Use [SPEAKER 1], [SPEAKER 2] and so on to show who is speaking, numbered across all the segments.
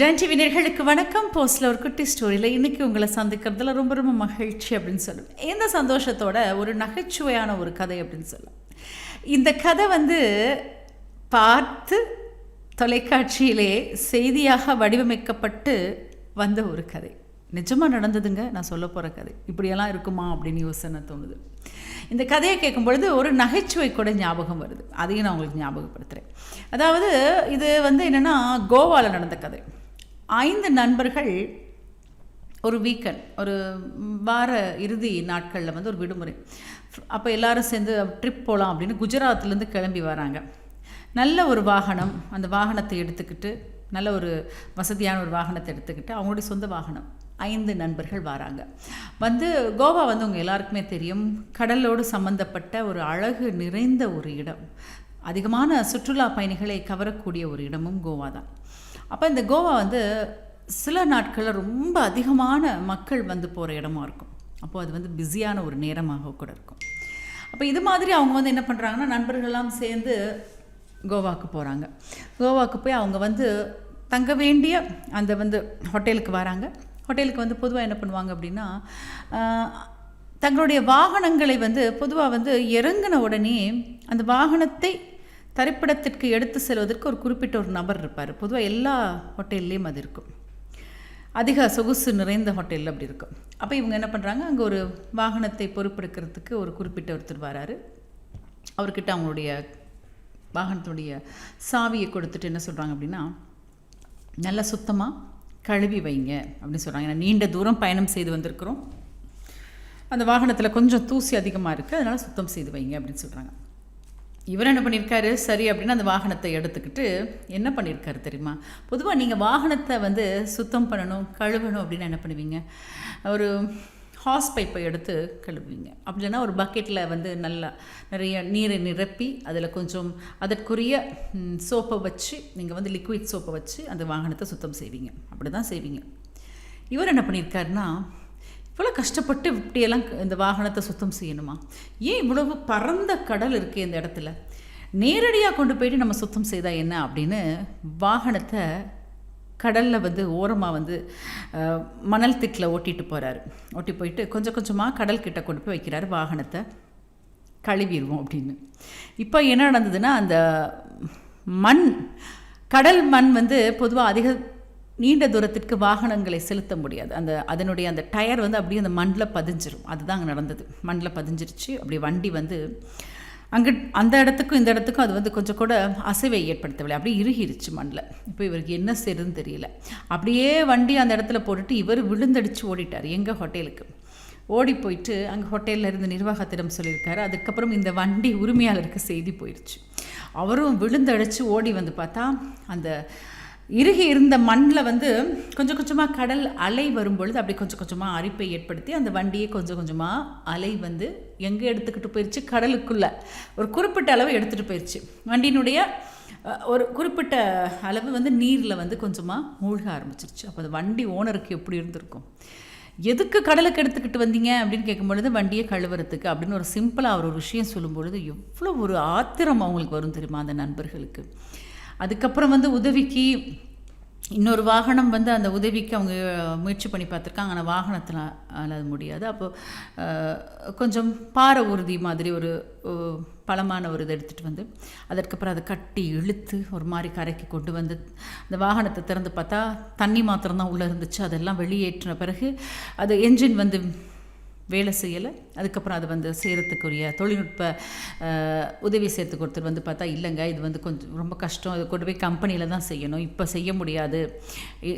[SPEAKER 1] Don TV நேயர்களுக்கு வணக்கம். போஸ்டில் ஒரு குட்டி ஸ்டோரியில் இன்றைக்கி உங்களை சந்திக்கிறதுல ரொம்ப ரொம்ப மகிழ்ச்சி அப்படின்னு சொல்லுவேன். இந்த சந்தோஷத்தோட ஒரு நகைச்சுவையான ஒரு கதை அப்படின்னு சொல்லுவேன். இந்த கதை பார்த்து தொலைக்காட்சியிலே செய்தியாக வடிவமைக்கப்பட்டு வந்த ஒரு கதை. நிஜமாக நடந்ததுங்க. நான் சொல்ல போகிற கதை இப்படியெல்லாம் இருக்குமா அப்படின்னு யோசனை தோணுது. இந்த கதையை கேட்கும் பொழுது ஒரு நகைச்சுவை கூட ஞாபகம் வருது. அதையும் நான் உங்களுக்கு ஞாபகப்படுத்துகிறேன். அதாவது இது என்னென்னா, கோவாவில் நடந்த கதை. 5 நண்பர்கள் ஒரு வீக்கெண்ட், ஒரு வார இறுதி நாட்களில் ஒரு விடுமுறை. அப்போ எல்லோரும் சேர்ந்து ட்ரிப் போகலாம் அப்படின்னு குஜராத்லேருந்து கிளம்பி வராங்க. நல்ல ஒரு வாகனம், அந்த வாகனத்தை எடுத்துக்கிட்டு, நல்ல ஒரு வசதியான ஒரு வாகனத்தை எடுத்துக்கிட்டு, அவங்களுடைய சொந்த வாகனம், 5 நண்பர்கள் வராங்க. கோவா உங்கள் எல்லாருக்குமே தெரியும், கடலோடு சம்மந்தப்பட்ட ஒரு அழகு நிறைந்த ஒரு இடம். அதிகமான சுற்றுலா பயணிகளை கவரக்கூடிய ஒரு இடமும் கோவா தான். அப்போ இந்த கோவா சில நாட்களில் ரொம்ப அதிகமான மக்கள் போகிற இடமா இருக்கும். அப்போது அது பிஸியான ஒரு நேரமாக கூட இருக்கும். அப்போ இது மாதிரி அவங்க என்ன பண்ணுறாங்கன்னா, நண்பர்கள்லாம் சேர்ந்து கோவாவுக்கு போகிறாங்க. கோவாவுக்கு போய் அவங்க தங்க வேண்டிய அந்த ஹோட்டலுக்கு வராங்க. ஹோட்டலுக்கு பொதுவாக என்ன பண்ணுவாங்க அப்படின்னா, தங்களுடைய வாகனங்களை பொதுவாக இறங்கின உடனே அந்த வாகனத்தை தரிப்பிடத்திற்கு எடுத்து செல்வதற்கு ஒரு குறிப்பிட்ட ஒரு நபர் இருப்பார். பொதுவாக எல்லா ஹோட்டல்லையும் அது இருக்கும். அதிக சொகுசு நிறைந்த ஹோட்டலில் அப்படி இருக்கும். அப்போ இவங்க என்ன பண்ணுறாங்க, அங்கே ஒரு வாகனத்தை பொறுப்பெடுக்கிறதுக்கு ஒரு குறிப்பிட்ட ஒருத்தர் வராரு. அவர்கிட்ட அவங்களுடைய வாகனத்துடைய சாவியை கொடுத்துட்டு என்ன சொல்கிறாங்க அப்படின்னா, நல்லா சுத்தமாக கழுவி வைங்க அப்படின்னு சொல்கிறாங்க. ஏன்னா நீண்ட தூரம் பயணம் செய்து வந்திருக்கிறோம், அந்த வாகனத்தில் கொஞ்சம் தூசி அதிகமாக இருக்குது, அதனால் சுத்தம் செய்து வைங்க அப்படின்னு சொல்கிறாங்க. இவர் என்ன பண்ணியிருக்காரு, சரி அப்படின்னு அந்த வாகனத்தை எடுத்துக்கிட்டு என்ன பண்ணியிருக்காரு தெரியுமா? பொதுவாக நீங்கள் வாகனத்தை சுத்தம் பண்ணணும், கழுவணும் அப்படின்னு என்ன பண்ணுவீங்க, ஒரு ஹாஸ் பைப்பை எடுத்து கழுவுவீங்க. அப்படி இல்லைன்னா ஒரு பக்கெட்டில் நல்லா நிறைய நீரை நிரப்பி அதில் கொஞ்சம் அதற்குரிய சோப்பை வச்சு, நீங்கள் லிக்விட் சோப்பை வச்சு அந்த வாகனத்தை சுத்தம் செய்வீங்க. அப்படி தான் செய்வீங்க. இவர் என்ன பண்ணியிருக்காருன்னா, இவ்வளோ கஷ்டப்பட்டு இப்படியெல்லாம் இந்த வாகனத்தை சுத்தம் செய்யணுமா? ஏன் இவ்வளவு பரந்த கடல் இருக்குது இந்த இடத்துல, நேரடியாக கொண்டு போயிட்டு நம்ம சுத்தம் செய்தால் என்ன அப்படின்னு வாகனத்தை கடலில் ஓரமாக மணல் திட்டில் ஓட்டிட்டு போகிறாரு. ஓட்டி போயிட்டு கொஞ்சம் கொஞ்சமாக கடல் கிட்ட கொண்டு போய் வைக்கிறாரு, வாகனத்தை கழுவிடுவோம் அப்படின்னு. இப்போ என்ன நடந்ததுன்னா, அந்த மண், கடல் மண் பொதுவாக அதிக நீண்ட தூரத்திற்கு வாகனங்களை செலுத்த முடியாது. அதனுடைய அந்த டயர் அப்படியே அந்த மண்ணில் பதிஞ்சிரும். அதுதான் அங்கே நடந்தது. மண்ணில் பதிஞ்சிருச்சு. அப்படி வண்டி அங்கே அந்த இடத்துக்கும் இந்த இடத்துக்கும் அது கொஞ்சம் கூட அசைவை ஏற்படுத்தவில்லை, அப்படியே இறுகிருச்சு மண்ணில். இப்போ இவருக்கு என்ன செய்யுதுன்னு தெரியல. அப்படியே வண்டி அந்த இடத்துல போட்டுட்டு இவர் விழுந்தடிச்சு ஓடிட்டார் எங்கள் ஹோட்டலுக்கு. ஓடி போயிட்டு அங்கே ஹோட்டலில் இருந்து நிர்வாகத்திடம் சொல்லியிருக்காரு. அதுக்கப்புறம் இந்த வண்டி உரிமையாளருக்கு செய்தி போயிடுச்சு. அவரும் விழுந்தடிச்சு ஓடி பார்த்தா, அந்த இறுகி இருந்த மண்ணில் கொஞ்சம் கொஞ்சமாக கடல் அலை வரும்பொழுது அப்படி கொஞ்சம் கொஞ்சமாக அரிப்பை ஏற்படுத்தி அந்த வண்டியை கொஞ்சம் கொஞ்சமாக அலை எங்கே எடுத்துக்கிட்டு போயிடுச்சு, கடலுக்குள்ளே ஒரு குறிப்பிட்ட அளவு எடுத்துகிட்டு போயிடுச்சு. வண்டியினுடைய ஒரு குறிப்பிட்ட அளவு நீரில் கொஞ்சமாக மூழ்க ஆரம்பிச்சிருச்சு. அப்போ அந்த வண்டி ஓனருக்கு எப்படி இருந்திருக்கும்? எதுக்கு கடலுக்கு எடுத்துக்கிட்டு வந்தீங்க அப்படின்னு கேட்கும்பொழுது, வண்டியை கழுவுறதுக்கு அப்படின்னு ஒரு சிம்பிளாக அவர் ஒரு விஷயம் சொல்லும்பொழுது எவ்வளோ ஒரு ஆத்திரம் அவங்களுக்கு வரும் தெரியுமா அந்த நண்பர்களுக்கு. அதுக்கப்புறம் உதவிக்கு இன்னொரு வாகனம் அந்த உதவிக்கு அவங்க முயற்சி பண்ணி பார்த்துருக்காங்க. ஆனால் வாகனத்தில் அது முடியாது. அப்போது கொஞ்சம் பாறை உறுதி மாதிரி ஒரு பலமான ஒரு இதை எடுத்துகிட்டு அதற்கப்புறம் அதை கட்டி இழுத்து ஒரு மாதிரி கரைக்கு கொண்டு அந்த வாகனத்தை திறந்து பார்த்தா தண்ணி மாத்திரம்தான் உள்ளே இருந்துச்சு. அதெல்லாம் வெளியேற்றின பிறகு அது என்ஜின் வேலை செய்யலை. அதுக்கப்புறம் அது செய்கிறதுக்குரிய தொழில்நுட்ப உதவி சேர்த்து கொடுத்துட்டு பார்த்தா, இல்லைங்க இது கொஞ்சம் ரொம்ப கஷ்டம், இது கொண்டு போய் கம்பெனியில் தான் செய்யணும், இப்போ செய்ய முடியாது,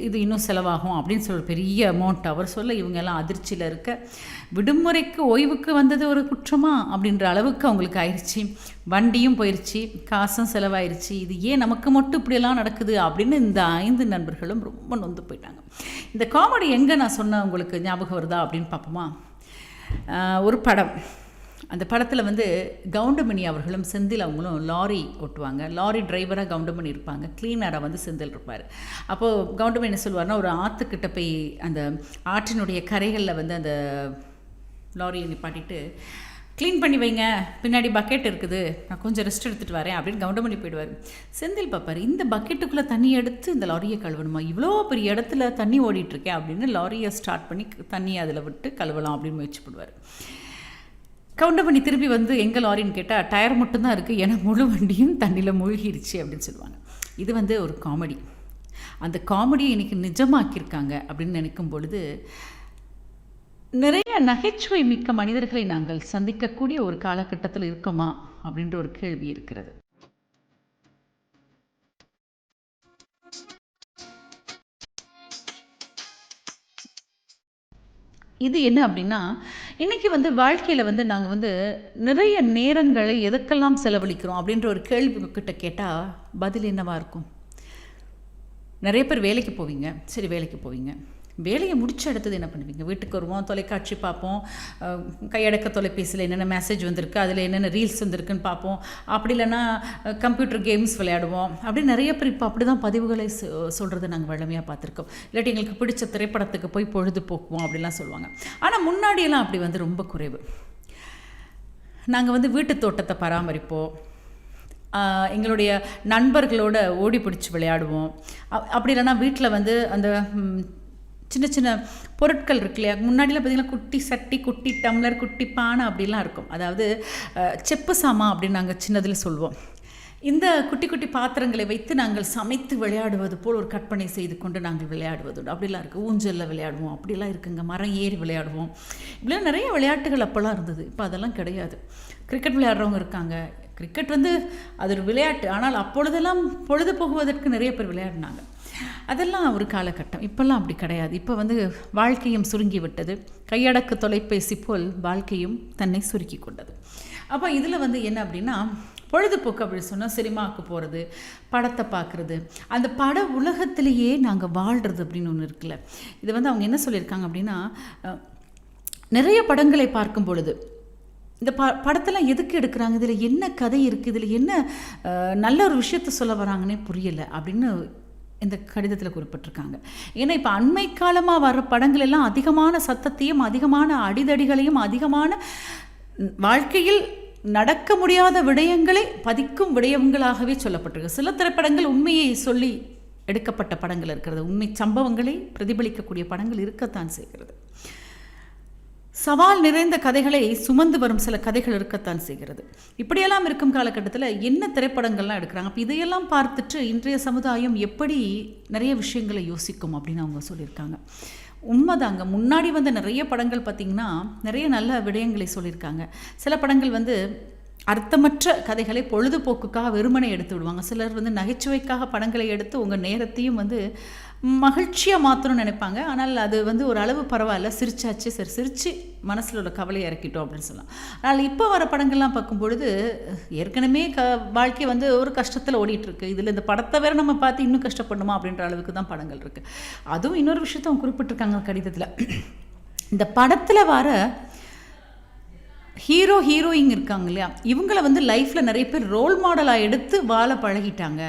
[SPEAKER 1] இது இன்னும் செலவாகும் அப்படின்னு சொல்லி பெரிய அமௌண்ட் அவர் சொல்ல, இவங்க எல்லாம் அதிர்ச்சியில் இருக்க, விடுமுறைக்கு ஓய்வுக்கு வந்தது ஒரு குற்றமா அப்படின்ற அளவுக்கு அவங்களுக்கு ஆயிடுச்சு. வண்டியும் போயிடுச்சு, காசும் செலவாயிருச்சு. இது ஏன் நமக்கு மட்டும் இப்படியெல்லாம் நடக்குது அப்படின்னு இந்த 5 நண்பர்களும் ரொம்ப நொந்து போயிட்டாங்க. இந்த காமெடி எங்கே நான் சொன்ன உங்களுக்கு ஞாபகம் வருதா அப்படின்னு பார்ப்போமா? ஒரு படம், அந்த படத்தில் கவுண்டமணி அவர்களும் செந்தில் அவங்களும் லாரி ஓட்டுவாங்க. லாரி டிரைவராக கவுண்டமணி இருப்பாங்க, கிளீனராக செந்தில் இருப்பார். அப்போது கவுண்டமணி என்ன சொல்லுவார்னா, ஒரு ஆற்றுக்கிட்ட போய் அந்த ஆற்றினுடைய கரைகளில் அந்த லாரியை நிப்பாட்டிட்டு க்ளீன் பண்ணி வைங்க, பின்னாடி பக்கெட் இருக்குது, நான் கொஞ்சம் ரெஸ்ட் எடுத்துகிட்டு வரேன் அப்படின்னு கவுண்டமணி போயிடுவார். செந்தில் பார்ப்பார், இந்த பக்கெட்டுக்குள்ளே தண்ணி எடுத்து இந்த லாரியை கழுவணுமா, இவ்வளோ பெரிய இடத்துல தண்ணி ஓடிட்டுருக்கேன் அப்படின்னு லாரியை ஸ்டார்ட் பண்ணி தண்ணியை அதில் விட்டு கழுவலாம் அப்படின்னு முயற்சி பண்ணுவார். கவுண்டமணி திரும்பி வந்து எங்கே லாரின்னு கேட்டால் டயர் மட்டும்தான் இருக்குது, ஏன்னா முழு வண்டியும் தண்ணியில் மூழ்கிருச்சு அப்படின்னு சொல்லுவாங்க. இது வந்து ஒரு காமெடி. அந்த காமெடியை இன்றைக்கி நிஜமாக்கியிருக்காங்க அப்படின்னு நினைக்கும் பொழுது நிறைய நகைச்சுவை மிக்க மனிதர்களை நாங்கள் சந்திக்கக்கூடிய ஒரு காலகட்டத்தில் இருக்கோமா அப்படின்ற ஒரு கேள்வி இருக்கிறது. இது என்ன அப்படின்னா, இன்றைக்கி வந்து வாழ்க்கையில் வந்து நாங்கள் வந்து நிறைய நேரங்களை எதுக்கெல்லாம் செலவழிக்கிறோம் அப்படின்ற ஒரு கேள்வி கிட்ட கேட்டால் பதில் என்னவாக இருக்கும்? நிறைய பேர் வேலைக்கு போவீங்க. சரி, வேலைக்கு போவீங்க, வேலையை முடிச்ச அடுத்தது என்ன பண்ணுவீங்க? வீட்டுக்கு வருவோம், தொலைக்காட்சி பார்ப்போம், கையடக்க தொலைபேசியில் என்னென்ன மெசேஜ் வந்திருக்கு, அதில் என்னென்ன ரீல்ஸ் வந்திருக்குன்னு பார்ப்போம், அப்படி இல்லைன்னா கம்ப்யூட்டர் கேம்ஸ் விளையாடுவோம். அப்படி நிறைய பேர் இப்போ அப்படி தான் பதிவுகளை சொல்கிறத நாங்கள் வழமையாக பார்த்துருக்கோம். இல்லாட்டி எங்களுக்கு பிடிச்ச திரைப்படத்துக்கு போய் பொழுது போக்குவோம் அப்படிலாம் சொல்லுவாங்க. ஆனால் முன்னாடியெல்லாம் அப்படி வந்து ரொம்ப குறைவு. நாங்கள் வந்து வீட்டு தோட்டத்தை பராமரிப்போம், எங்களுடைய நண்பர்களோட ஓடி பிடிச்சி விளையாடுவோம். அப்படி இல்லைன்னா வீட்டில் வந்து அந்த சின்ன சின்ன பொருட்கள் இருக்கு இல்லையா, முன்னாடிலாம் பார்த்திங்கன்னா குட்டி சட்டி, குட்டி டம்ளர், குட்டி பானை அப்படிலாம் இருக்கும். அதாவது செப்பு சாமா அப்படின்னு நாங்கள் சின்னதில் சொல்லுவோம். இந்த குட்டி குட்டி பாத்திரங்களை வைத்து நாங்கள் சமைத்து விளையாடுவது போல் ஒரு கற்பனை செய்து கொண்டு நாங்கள் விளையாடுவது அப்படிலாம் இருக்குது. ஊஞ்சலில் விளையாடுவோம், அப்படிலாம் இருக்குங்க. மரம் ஏறி விளையாடுவோம். இப்படிலாம் நிறைய விளையாட்டுகள் அப்போல்லாம் இருந்தது. இப்போ அதெல்லாம் கிடையாது. கிரிக்கெட் விளையாடுறவங்க இருக்காங்க. கிரிக்கெட் வந்து அது ஒரு விளையாட்டு, ஆனால் அப்பொழுதெல்லாம் பொழுது போகுவதற்கு நிறைய பேர் விளையாடினாங்க. அதெல்லாம் ஒரு காலகட்டம். இப்போல்லாம் அப்படி கிடையாது. இப்போ வந்து வாழ்க்கையும் சுருங்கி விட்டது. கையடக்கு தொலைபேசி போல் வாழ்க்கையும் தன்னை சுருக்கி கொண்டது. அப்போ இதில் வந்து என்ன அப்படின்னா, பொழுதுபோக்கு அப்படின்னு சொன்னால் சினிமாவுக்கு போகிறது, படத்தை பார்க்குறது, அந்த பட உலகத்திலேயே நாங்கள் வாழ்கிறது அப்படின்னு ஒன்று இருக்குல்ல. இது வந்து அவங்க என்ன சொல்லியிருக்காங்க அப்படின்னா, நிறைய படங்களை பார்க்கும் பொழுது இந்த படத்தெல்லாம் எதுக்கு எடுக்கிறாங்க, இதில் என்ன கதை இருக்குது, இதில் என்ன நல்ல ஒரு விஷயத்த சொல்ல வராங்கன்னே புரியலை அப்படின்னு இந்த கடிதத்தில் குறிப்பிட்டிருக்காங்க. ஏன்னா இப்போ அண்மை காலமாக வர படங்கள் எல்லாம் அதிகமான சத்தத்தையும் அதிகமான அடிதடிகளையும் அதிகமான வாழ்க்கையில் நடக்க முடியாத விடயங்களை பதிக்கும் விடயங்களாகவே சொல்லப்பட்டிருக்கு. சில திரைப்படங்கள் உண்மையை சொல்லி எடுக்கப்பட்ட படங்கள் இருக்கிறது, உண்மை சம்பவங்களை பிரதிபலிக்கக்கூடிய படங்கள் இருக்கத்தான் செய்கிறது. சவால் நிறைந்த கதைகளை சுமந்து வரும் சில கதைகள் இருக்கத்தான் செய்கிறது. இப்படியெல்லாம் இருக்கும் காலகட்டத்தில் என்ன திரைப்படங்கள்லாம் எடுக்கிறாங்க. அப்போ இதையெல்லாம் பார்த்துட்டு இன்றைய சமுதாயம் எப்படி நிறைய விஷயங்களை யோசிக்கும் அப்படின்னு அவங்க சொல்லியிருக்காங்க. உண்மைதாங்க. முன்னாடி வந்து நிறைய படங்கள் பார்த்திங்கன்னா நிறைய நல்ல விடயங்களை சொல்லியிருக்காங்க. சில படங்கள் வந்து அர்த்தமற்ற கதைகளை பொழுதுபோக்குக்காக வெறுமனை எடுத்து விடுவாங்க. சிலர் வந்து நகைச்சுவைக்காக படங்களை எடுத்து உங்கள் நேரத்தையும் வந்து மகிழ்ச்சியாக மாற்றணும்னு நினைப்பாங்க. ஆனால் அது வந்து ஒரு அளவு பரவாயில்ல, சிரிச்சாச்சு, சரி சிரித்து மனசில் உள்ள கவலையை இறக்கிட்டோம் அப்படின்னு சொல்லலாம். ஆனால் இப்போ வர படங்கள்லாம் பார்க்கும்பொழுது ஏற்கனவே வாழ்க்கை வந்து ஒரு கஷ்டத்தில் ஓடிட்டுருக்கு, இதில் இந்த படத்தை வேறு நம்ம பார்த்து இன்னும் கஷ்டப்படணுமா அப்படின்ற அளவுக்கு தான் படங்கள் இருக்குது. அதுவும் இன்னொரு விஷயத்த அவங்க குறிப்பிட்டிருக்காங்க கடிதத்தில். இந்த படத்தில் வர ஹீரோ ஹீரோயின் இருக்காங்க இல்லையா, இவங்கள வந்து லைஃப்பில் நிறைய பேர் ரோல் மாடலாக எடுத்து வாழ பழகிட்டாங்க.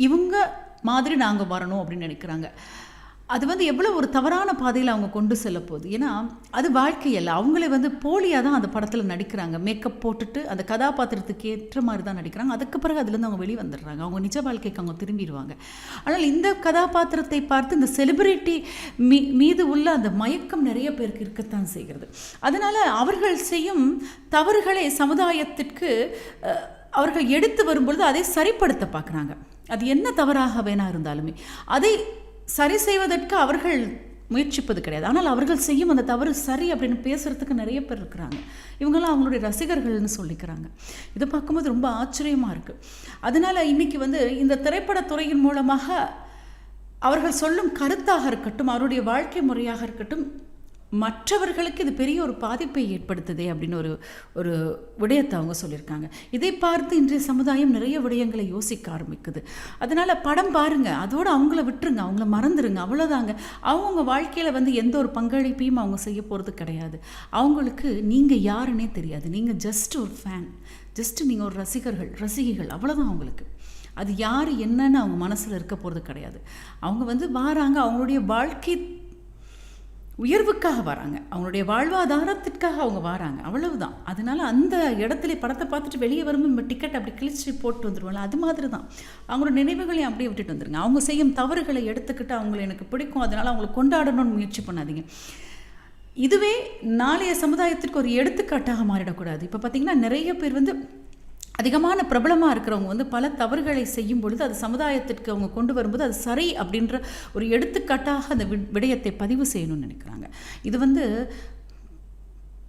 [SPEAKER 1] இவங்க மாதிரி நாங்கள் வரணும் அப்படின்னு நினைக்கிறாங்க. அது வந்து எவ்வளோ ஒரு தவறான பாதையில் அவங்க கொண்டு செல்ல போகுது. ஏன்னா அது வாழ்க்கையல்ல. அவங்களே வந்து போலியாக தான் அந்த படத்தில் நடிக்கிறாங்க. மேக்கப் போட்டுட்டு அந்த கதாபாத்திரத்துக்கு ஏற்ற மாதிரி தான் நடிக்கிறாங்க. அதுக்கு பிறகு அதுலேருந்து அவங்க வெளியே வந்துடுறாங்க. அவங்க நிஜ வாழ்க்கைக்கு அவங்க திரும்பிடுவாங்க. ஆனால் இந்த கதாபாத்திரத்தை பார்த்து இந்த செலிபிரிட்டி மீது உள்ள அந்த மயக்கம் நிறைய பேருக்கு இருக்கத்தான் செய்கிறது. அதனால் அவர்கள் செய்யும் தவறுகளை சமுதாயத்திற்கு அவர்கள் எடுத்து வரும்பொழுது அதை சரிப்படுத்த பார்க்குறாங்க. அது என்ன தவறாக வேணா இருந்தாலுமே அதை சரி செய்வதற்கு அவர்கள் முயற்சிப்பது கிடையாது. ஆனால் அவர்கள் செய்யும் அந்த தவறு சரி அப்படின்னு பேசுகிறதுக்கு நிறைய பேர் இருக்கிறாங்க. இவங்கெல்லாம் அவங்களுடைய ரசிகர்கள்னு சொல்லிக்கிறாங்க. இதை பார்க்கும்போது ரொம்ப ஆச்சரியமாக இருக்குது. அதனால் இன்றைக்கி வந்து இந்த திரைப்படத்துறையின் மூலமாக அவர்கள் சொல்லும் கருத்தாக இருக்கட்டும், அவருடைய வாழ்க்கை முறையாக இருக்கட்டும், மற்றவர்களுக்கு இது பெரிய ஒரு பாதிப்பை ஏற்படுத்துதே அப்படின்னு ஒரு விடயத்தை அவங்க சொல்லியிருக்காங்க. இதை பார்த்து இன்றைய சமுதாயம் நிறைய விடயங்களை யோசிக்க ஆரம்பிக்குது. அதனால் படம் பாருங்கள், அதோடு அவங்கள விட்டுருங்க, அவங்கள மறந்துடுங்க, அவ்வளோதாங்க. அவங்கவுங்க வாழ்க்கையில் வந்து எந்த ஒரு பங்களிப்பையும் அவங்க செய்ய போகிறது கிடையாது. அவங்களுக்கு நீங்கள் யாருன்னே தெரியாது. நீங்கள் ஜஸ்ட் ஒரு ஃபேன், ஜஸ்ட்டு நீங்கள் ஒரு ரசிகைகள், அவ்வளோதான் அவங்களுக்கு. அது யார் என்னன்னு அவங்க மனசில் இருக்க போகிறது கிடையாது. அவங்க வந்து வாராங்க, அவங்களுடைய வாழ்க்கை உயர்வுக்காக வராங்க, அவங்களுடைய வாழ்வாதாரத்திற்காக அவங்க வராங்க, அவ்வளவுதான். அதனால அந்த இடத்துல படத்தை பார்த்துட்டு வெளியே வரும்போது நம்ம டிக்கெட் அப்படி கிழிச்சு போட்டு வந்துடுவோம்ல, அது மாதிரி தான். அவங்களோட நினைவுகளையும் அப்படியே விட்டுட்டு வந்துருங்க. அவங்க செய்யும் தவறுகளை எடுத்துக்கிட்டு அவங்கள எனக்கு பிடிக்கும் அதனால் அவங்களை கொண்டாடணும்னு முயற்சி பண்ணாதீங்க. இதுவே நாளைய சமுதாயத்திற்கு ஒரு எடுத்துக்காட்டாக மாறிடக்கூடாது. இப்போ பார்த்திங்கன்னா நிறைய பேர் வந்து அதிகமான பிரபலமாக இருக்கிறவங்க வந்து பல தவறுகளை செய்யும் பொழுது அது சமுதாயத்திற்கு அவங்க கொண்டு வரும்போது அது சரி அப்படின்ற ஒரு எடுத்துக்காட்டாக அந்த விடயத்தை பதிவு செய்யணும்னு நினைக்கிறாங்க. இது வந்து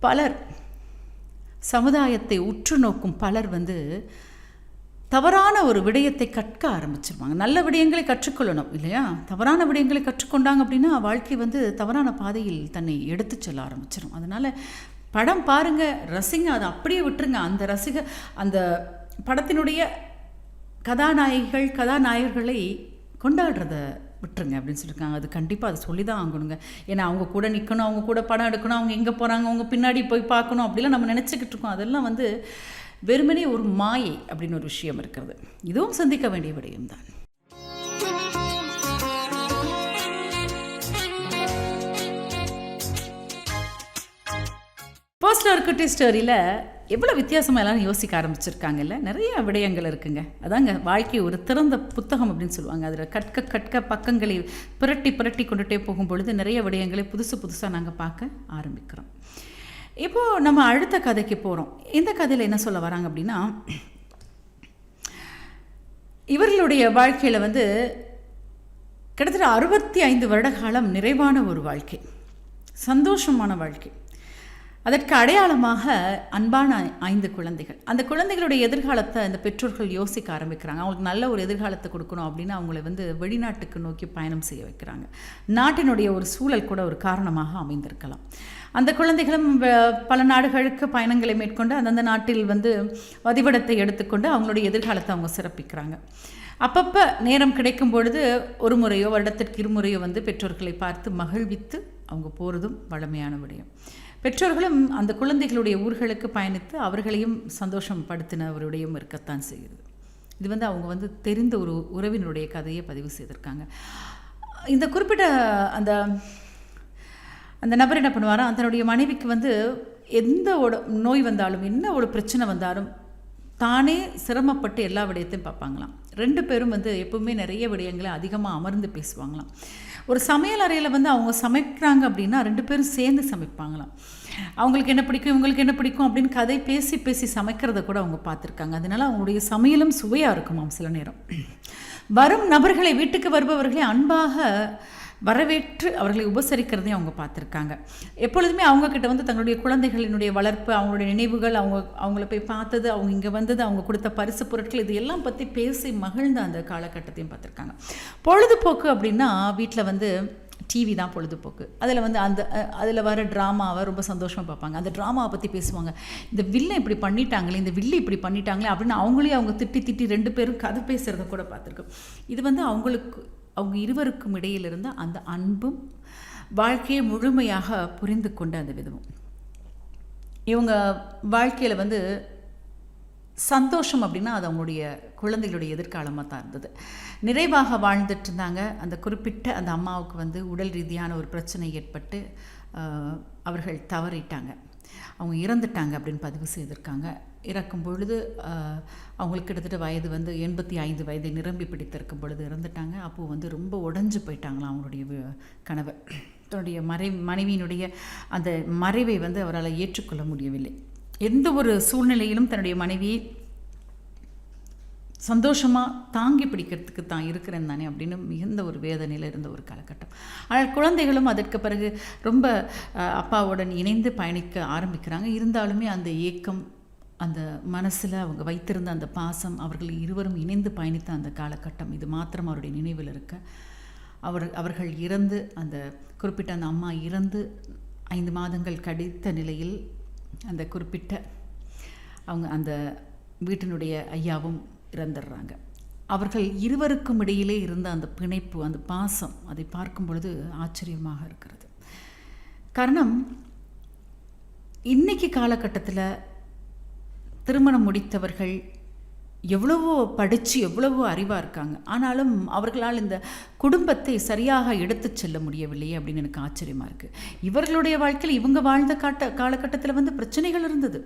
[SPEAKER 1] பலர் சமுதாயத்தை உற்று நோக்கும் பலர் வந்து தவறான ஒரு விடயத்தை கற்க ஆரம்பிச்சிருவாங்க. நல்ல விடயங்களை கற்றுக்கொள்ளணும் இல்லையா? தவறான விடயங்களை கற்றுக்கொண்டாங்க அப்படின்னா வாழ்க்கை வந்து தவறான பாதையில் தன்னை எடுத்து செல்ல ஆரம்பிச்சிடும். அதனால் படம் பாருங்கள், ரசிங்க, அதை அப்படியே விட்டுருங்க. அந்த படத்தினுடைய கதாநாயகர்களை கொண்டாடுறத விட்டுருங்க அப்படின்னு சொல்லியிருக்காங்க. அது கண்டிப்பாக அதை சொல்லி தான் ஆகணுங்க. ஏன்னா அவங்க கூட நிற்கணும், அவங்க கூட படம் எடுக்கணும், அவங்க எங்கே போகிறாங்க, அவங்க பின்னாடி போய் பார்க்கணும் அப்படிலாம் நம்ம நினச்சிக்கிட்டு இருக்கோம். அதெல்லாம் வந்து வெறுமனே ஒரு மாயை அப்படின்னு ஒரு விஷயம் இருக்கிறது. இதுவும் சந்திக்க வேண்டிய விடயம்தான். ஃபர்ஸ்ட் ஆர்கிட்டி ஸ்டோரியில் எவ்வளோ வித்தியாசமாக எல்லாரும் யோசிக்க ஆரம்பிச்சிருக்காங்கல்ல. நிறைய விடயங்கள் இருக்குங்க. அதாங்க வாழ்க்கை ஒரு திறந்த புத்தகம் அப்படின்னு சொல்லுவாங்க. அதில் கற்க பக்கங்களை புரட்டி கொண்டுட்டே போகும் பொழுது நிறைய விடயங்களை புதுசாக நாங்கள் பார்க்க ஆரம்பிக்கிறோம். இப்போது நம்ம அடுத்த கதைக்கு போகிறோம். இந்த கதையில் என்ன சொல்ல வராங்க அப்படின்னா, இவர்களுடைய வாழ்க்கையில் வந்து கிட்டத்தட்ட 65 வருட காலம் நிறைவான ஒரு வாழ்க்கை, சந்தோஷமான வாழ்க்கை. அதற்கு அடையாளமாக அன்பான 5 குழந்தைகள். அந்த குழந்தைகளுடைய எதிர்காலத்தை அந்த பெற்றோர்கள் யோசிக்க ஆரம்பிக்கிறாங்க. அவங்களுக்கு நல்ல ஒரு எதிர்காலத்தை கொடுக்கணும் அப்படின்னு அவங்கள வந்து வெளிநாட்டுக்கு நோக்கி பயணம் செய்ய வைக்கிறாங்க. நாட்டினுடைய ஒரு சூழல் கூட ஒரு காரணமாக அமைந்திருக்கலாம். அந்த குழந்தைகளும் பல நாடுகளுக்கு பயணங்களை மேற்கொண்டு அந்தந்த நாட்டில் வந்து வதிவிடத்தை எடுத்துக்கொண்டு அவங்களுடைய எதிர்காலத்தை அவங்க சிறப்பிக்கிறாங்க. அப்பப்போ நேரம் கிடைக்கும் பொழுது ஒரு முறையோ வருடத்திற்கு 2 முறையோ வந்து பெற்றோர்களை பார்த்து மகிழ்வித்து அவங்க போகிறதும் வழமையான விடயம். பெற்றோர்களும் அந்த குழந்தைகளுடைய ஊர்களுக்கு பயணித்து அவர்களையும் சந்தோஷப்படுத்தின ஒரு விடயம் இருக்கத்தான் செய்கிறது. இது வந்து அவங்க வந்து தெரிந்த ஒரு உறவினுடைய கதையை பதிவு செய்திருக்காங்க. இந்த குறிப்பிட்ட அந்த நபர் என்ன பண்ணுவாரா, தன்னுடைய மனைவிக்கு வந்து எந்த ஒரு நோய் வந்தாலும் என்ன ஒரு பிரச்சனை வந்தாலும் தானே சிரமப்பட்டு எல்லா விடயத்தையும் பார்ப்பாங்களாம். 2 பேரும் வந்து எப்பவுமே நிறைய விடயங்களை அதிகமாக அமர்ந்து பேசுவாங்களாம். ஒரு சமையல் அறையில் வந்து அவங்க சமைக்கிறாங்க அப்படின்னா 2 பேரும் சேர்ந்து சமைப்பாங்களாம். அவங்களுக்கு என்ன பிடிக்கும், இவங்களுக்கு என்ன பிடிக்கும் அப்படின்னு கதை பேசி சமைக்கிறத கூட அவங்க பார்த்துருக்காங்க. அதனால அவங்களுடைய சமையலும் சுவையாக இருக்குமாம். சில நேரம் வரும் நபர்களை, வீட்டுக்கு வருபவர்களை அன்பாக வரவேற்று அவர்களை உபசரிக்கிறதையும் அவங்க பார்த்துருக்காங்க. எப்பொழுதுமே அவங்கக்கிட்ட வந்து தங்களுடைய குழந்தைகளினுடைய வளர்ப்பு, அவங்களுடைய நினைவுகள், அவங்கள போய் பார்த்தது, அவங்க இங்கே வந்தது, அவங்க கொடுத்த பரிசு பொருட்கள், இது எல்லாம் பற்றி பேசி மகிழ்ந்த அந்த காலகட்டத்தையும் பார்த்துருக்காங்க. பொழுதுபோக்கு அப்படின்னா வீட்டில் வந்து டிவி தான் பொழுதுபோக்கு. அதில் வந்து அதில் வர ட்ராமாவை ரொம்ப சந்தோஷமாக பார்ப்பாங்க. அந்த ட்ராமாவை பற்றி பேசுவாங்க. இந்த வில்லை இப்படி பண்ணிட்டாங்களே, இந்த வில்லி இப்படி பண்ணிட்டாங்களே அப்படின்னு அவங்க திட்டி 2 பேரும் கதை பேசுகிறத கூட பார்த்துருக்கோம். இது வந்து அவங்க இருவருக்கும் இடையில் இருந்த அந்த அன்பும் வாழ்க்கையை முழுமையாக புரிந்து கொண்ட அந்த விதமும். இவங்க வாழ்க்கையில் வந்து சந்தோஷம் அப்படின்னா அது அவங்களுடைய குழந்தைகளுடைய எதிர்காலமாக தான் இருந்தது. நிறைவாக வாழ்ந்துட்டு இருந்தாங்க. அந்த குறிப்பிட்ட அந்த அம்மாவுக்கு வந்து உடல் ரீதியான ஒரு பிரச்சனை ஏற்பட்டு அவர்கள் தவறிட்டாங்க, அவங்க இறந்துட்டாங்க அப்படின்னு பதிவு செய்திருக்காங்க. இறக்கும் பொழுது அவங்களுக்கு கிட்டத்தட்ட வயது வந்து 85 வயதை நிரம்பி பிடித்திருக்கும் பொழுது இறந்துட்டாங்க. அப்போது வந்து ரொம்ப உடைஞ்சு போயிட்டாங்களாம் அவங்களுடைய கணவர். தன்னுடைய மனைவியினுடைய அந்த மறைவை வந்து அவரால் ஏற்றுக்கொள்ள முடியவில்லை. எந்த ஒரு சூழ்நிலையிலும் தன்னுடைய மனைவியை சந்தோஷமாக தாங்கி பிடிக்கிறதுக்கு தான் இருக்கிறேன் தானே அப்படின்னு மிகுந்த ஒரு வேதனையில் இருந்த ஒரு காலகட்டம். ஆனால் குழந்தைகளும் அதற்கு பிறகு ரொம்ப அப்பாவுடன் இணைந்து பயணிக்க ஆரம்பிக்கிறாங்க. இருந்தாலுமே அந்த ஏக்கம், அந்த மனசில் அவங்க வைத்திருந்த அந்த பாசம், அவர்கள் இருவரும் இணைந்து பயணித்த அந்த காலகட்டம் இது மாத்திரம் அவருடைய நினைவில் இருக்க, அவர்கள் இறந்து, அந்த குறிப்பிட்ட அந்த அம்மா இறந்து 5 மாதங்கள் கழித்த நிலையில் அந்த குறிப்பிட்ட அவங்க அந்த வீட்டினுடைய ஐயாவும் இறந்துடுறாங்க. அவர்கள் இருவருக்கும் இடையிலே இருந்த அந்த பிணைப்பு, அந்த பாசம், அதை பார்க்கும் பொழுது ஆச்சரியமாக இருக்கிறது. காரணம், இன்னைக்கு காலகட்டத்தில் திருமணம் முடித்தவர்கள் எவ்வளவோ படித்து எவ்வளவோ அறிவாக இருக்காங்க. ஆனாலும் அவர்களால் இந்த குடும்பத்தை சரியாக எடுத்துச் செல்ல முடியவில்லையே அப்படின்னு எனக்கு ஆச்சரியமாக இருக்குது. இவர்களுடைய வாழ்க்கையில் இவங்க வாழ்ந்த காலகட்டத்தில் வந்து பிரச்சனைகள் இருந்தது.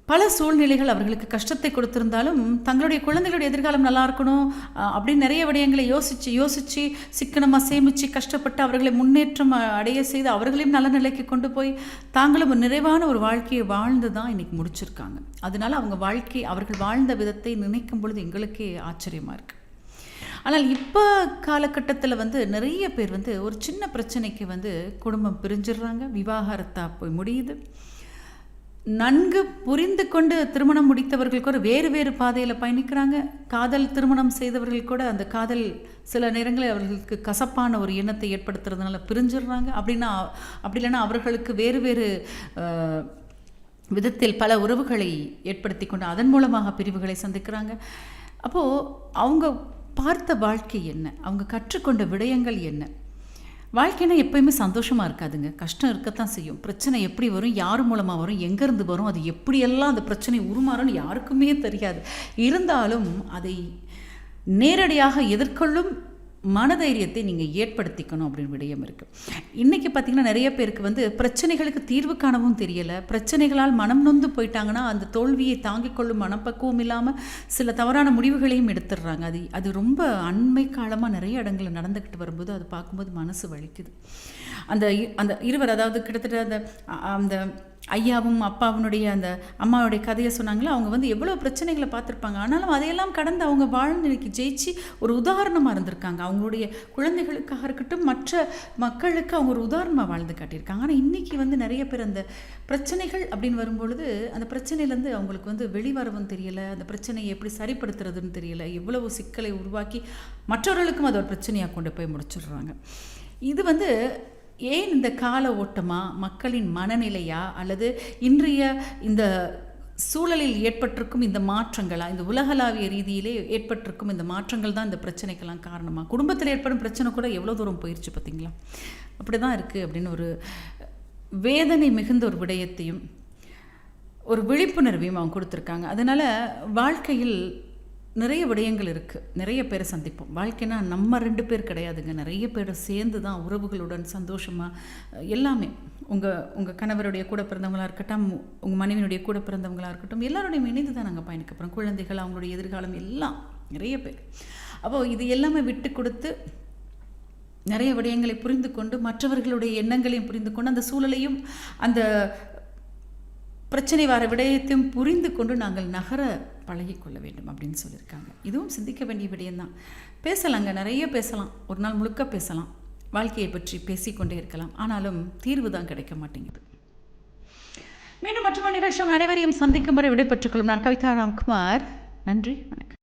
[SPEAKER 1] பல சூழ்நிலைகள் அவர்களுக்கு கஷ்டத்தை கொடுத்திருந்தாலும் தங்களுடைய குழந்தைகளுடைய எதிர்காலம் நல்லா இருக்கணும் அப்படின்னு நிறைய விடயங்களை யோசித்து சிக்கனமாக சேமித்து கஷ்டப்பட்டு அவர்களை முன்னேற்றம் அடைய செய்து அவர்களையும் நல்ல நிலைக்கு கொண்டு போய் தாங்களும் நிறைவான ஒரு வாழ்க்கையை வாழ்ந்து தான் இன்றைக்கி முடிச்சிருக்காங்க. அதனால அவர்கள் வாழ்ந்த விதத்தை நினைக்கும் பொழுது எங்களுக்கே ஆச்சரியமாக இருக்குது. ஆனால் இப்போ காலகட்டத்தில் வந்து நிறைய பேர் வந்து ஒரு சின்ன பிரச்சனைக்கு வந்து குடும்பம் பிரிஞ்சிடுறாங்க, விவாகரத்தாக போய் முடியுது. நன்கு புரிந்து கொண்டு திருமணம் முடித்தவர்கள் கூட வேறு பாதையில் பயணிக்கிறாங்க. காதல் திருமணம் செய்தவர்கள் கூட அந்த காதல் சில நேரங்களில் அவர்களுக்கு கசப்பான ஒரு எண்ணத்தை ஏற்படுத்துறதுனால பிரிஞ்சிடுறாங்க. அப்படி இல்லைன்னா அவர்களுக்கு வேறு விதத்தில் பல உறவுகளை ஏற்படுத்தி கொண்டு அதன் மூலமாக பிரிவுகளை சந்திக்கிறாங்க. அப்போது அவங்க பார்த்த வாழ்க்கை என்ன, அவங்க கற்றுக்கொண்ட விடயங்கள் என்ன? வாழ்க்கைனா எப்போயுமே சந்தோஷமாக இருக்காதுங்க, கஷ்டம் இருக்கத்தான் செய்யும். பிரச்சனை எப்படி வரும், யார் மூலமாக வரும், எங்கேருந்து வரும், அது எப்படியெல்லாம் அந்த பிரச்சனை உருமாறும்னு யாருக்குமே தெரியாது. இருந்தாலும் அதை நேரடியாக எதிர்கொள்ளும் மனதைரியத்தை நீங்கள் ஏற்படுத்திக்கணும் அப்படின்னு விடயம் இருக்குது. இன்றைக்கி பார்த்திங்கன்னா நிறைய பேருக்கு வந்து பிரச்சனைகளுக்கு தீர்வு காணவும் தெரியலை. பிரச்சனைகளால் மனம் நொந்து போயிட்டாங்கன்னா அந்த தோல்வியை தாங்கிக் கொள்ளும் மனப்பக்குவம் இல்லாமல் சில தவறான முடிவுகளையும் எடுத்துடுறாங்க. அது ரொம்ப அண்மை காலமாக நிறைய இடங்களில் நடந்துக்கிட்டு வரும்போது அது பார்க்கும்போது மனசு வலிக்குது. அந்த இருவர், அதாவது கிட்டத்தட்ட அந்த ஐயாவும் அப்பாவுடைய அந்த அம்மாவுடைய கதையை சொன்னாங்களே, அவங்க வந்து எவ்வளோ பிரச்சனைகளை பார்த்துருப்பாங்க. ஆனாலும் அதையெல்லாம் கடந்து அவங்க வாழ்ந்து இன்னைக்கு ஜெயிச்சு ஒரு உதாரணமாக இருந்திருக்காங்க. அவங்களுடைய குழந்தைகளுக்காக இருக்கட்டும், மற்ற மக்களுக்கு அவங்க ஒரு உதாரணமாக வாழ்ந்து காட்டியிருக்காங்க. ஆனால் இன்றைக்கி வந்து நிறைய பேர் அந்த பிரச்சனைகள் அப்படின்னு வரும்பொழுது அந்த பிரச்சனையிலேருந்து அவங்களுக்கு வந்து வெளிவரவும் தெரியலை, அந்த பிரச்சனையை எப்படி சரிப்படுத்துறதுன்னு தெரியலை, எவ்வளவு சிக்கலை உருவாக்கி மற்றவர்களுக்கும் அது ஒரு பிரச்சனையாக கொண்டு போய் முடிச்சிடுறாங்க. இது வந்து ஏன் இந்த கால ஓட்டமாக, மக்களின் மனநிலையா, அல்லது இன்றைய இந்த சூழலில் ஏற்பட்டிருக்கும் இந்த மாற்றங்களா, இந்த உலகளாவிய ரீதியிலே ஏற்பட்டிருக்கும் இந்த மாற்றங்கள் தான் இந்த பிரச்சனைக்கெல்லாம் காரணமாக? குடும்பத்தில் ஏற்படும் பிரச்சனை கூட எவ்வளோ தூரம் போயிடுச்சு பார்த்தீங்களா? அப்படி தான் இருக்குது அப்படின்னு ஒரு வேதனை மிகுந்த ஒரு விடயத்தையும் ஒரு விழிப்புணர்வையும் அவங்க கொடுத்துருக்காங்க. அதனால் வாழ்க்கையில் நிறைய விடயங்கள் இருக்குது, நிறைய பேரை சந்திப்போம். வாழ்க்கைனா நம்ம 2 பேர் கிடையாதுங்க, நிறைய பேரை சேர்ந்து தான் உறவுகளுடன் சந்தோஷமாக எல்லாமே. உங்கள் கணவருடைய கூட பிறந்தவங்களாக இருக்கட்டும், உங்கள் மனைவியினுடைய கூட பிறந்தவங்களாக இருக்கட்டும், எல்லாரோடையும் இணைந்து தான் நாங்கள் பயணிக்க போகிறோம். குழந்தைகள், அவங்களுடைய எதிர்காலம் எல்லாம் நிறைய பேர். அப்போது இது எல்லாமே விட்டு கொடுத்து நிறைய விடயங்களை புரிந்து கொண்டு மற்றவர்களுடைய எண்ணங்களையும் புரிந்து கொண்டு அந்த சூழலையும் அந்த பிரச்சனை வர விடயத்தையும் புரிந்து கொண்டு நாங்கள் நகர பழகிக்கொள்ள வேண்டும் அப்படின்னு சொல்லியிருக்காங்க. இதுவும் சிந்திக்க வேண்டிய விடயம்தான். பேசலாங்க, நிறைய பேசலாம், ஒரு நாள் முழுக்க பேசலாம், வாழ்க்கையை பற்றி பேசிக்கொண்டே இருக்கலாம். ஆனாலும் தீர்வு தான் கிடைக்க மாட்டேங்குது. மீண்டும் மற்றொரு நிகழ்ச்சி அனைவரையும் சந்திக்கும் வரை விடைபெற்றுக் கொள்ளும் நான் கவிதா ராம்குமார். நன்றி, வணக்கம்.